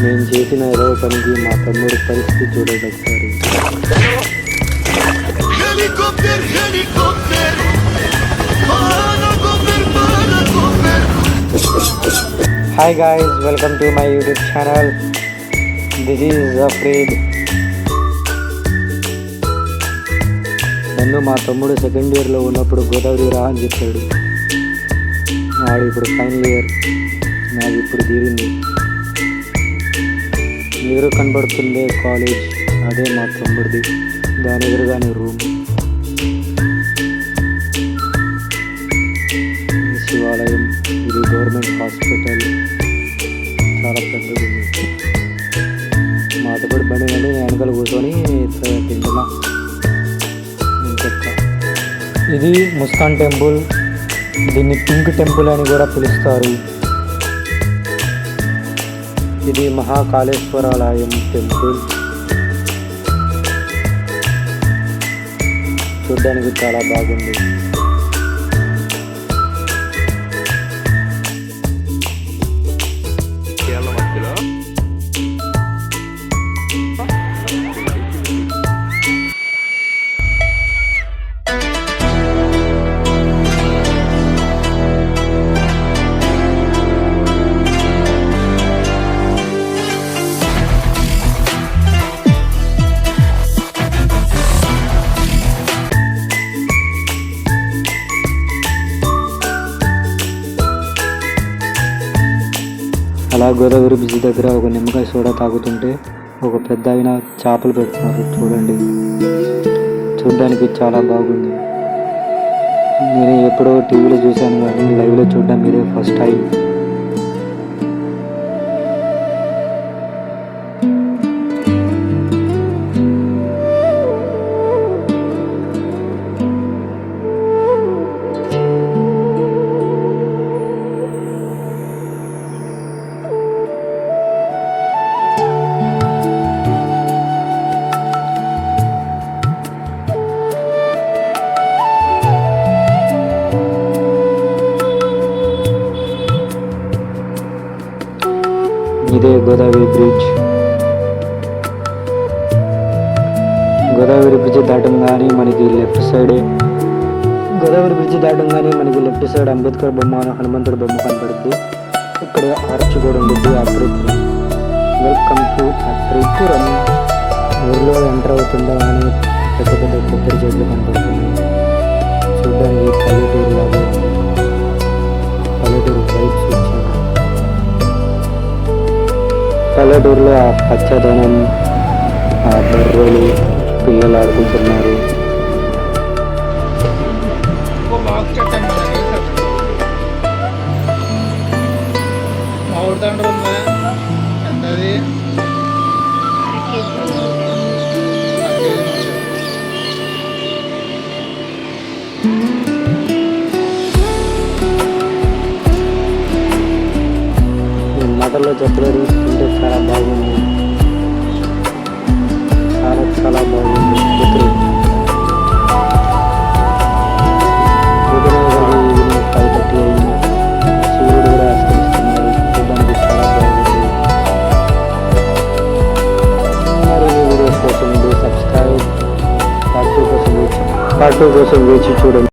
నేను చేసిన ఏదో పనికి మా తమ్ముడు పరిస్థితి చూడండి ఒకసారి. Hi guys, welcome to my YouTube channel. This is Afridi. నన్ను మా తమ్ముడు సెకండ్ ఇయర్లో ఉన్నప్పుడు గోదావరి రా అని చెప్పాడు. వాడు ఇప్పుడు ఫైనల్ ఇయర్, నాది ఇప్పుడు తీరింది. ఎదురు కనబడుతుందే కాలేజ్, అదే మా తమ్ముడిది. దాని ఎదురుగానే రూమ్. శివాలయం, ఇది గవర్నమెంట్ హాస్పిటల్, చాలా పెద్దది. మాతో పాటు బండి నుండి నేను వెనకాల కూర్చొని తింటున్నా. ఇది ముస్కాన్ టెంపుల్. దీన్ని పింక్ టెంపుల్ అని కూడా పిలుస్తారు. ఇది మహాకాళేశ్వరాలయం టెంపుల్. చూడ్డానికి చాలా బాగుంది. అలా గోదావరి బ్రిడ్జ్ దగ్గర ఒక నిమ్మకాయ సోడా తాగుతుంటే ఒక పెద్ద ఆయన చేపలు పెడుతున్నారు. చూడండి, చూడడానికి చాలా బాగుంది. నేను ఎప్పుడో టీవీలో చూశాను కానీ లైవ్లో చూడడం ఇదే ఫస్ట్ టైం. ఇదే గోదావరి బ్రిడ్జ్. గోదావరి బ్రిడ్జ్ దాటంగానే మనకి లెఫ్ట్ సైడ్ అంబేద్కర్ బొమ్మ, హనుమంతుడి బొమ్మ కనపడుతుంది. ఇక్కడ ఆర్చ్ కూడా ఉంటుంది. అత్రిపురం. Welcome to Atripuram. ఊరిలో ఎంటర్ అవుతుండగానే పెద్ద పెద్ద కొబ్బరి చెట్లు కనపడుతుంది. చూడడానికి పల్లెటూరు లాగా, పల్లెటూరు వైబ్స్ వచ్చాయి. పల్లెటూరులో ఆ పచ్చదనం, ఆ బర్రెలు, పిల్లలు ఆడుకుంటున్నారు. మాటల్లో చెప్పలేదు, తింటే చాలా బాగుంది. చాలా చాలా బాగుంది. ఈవినింగ్ 5:30 అయింది. సూర్యుడు కూడా అస్తమిస్తున్నాడు. చూడడానికి చాలా బాగుంది. మరిన్ని వీడియోస్ కోసం సబ్స్క్రైబ్. పార్ట్ 2 కోసం వేచి చూడండి.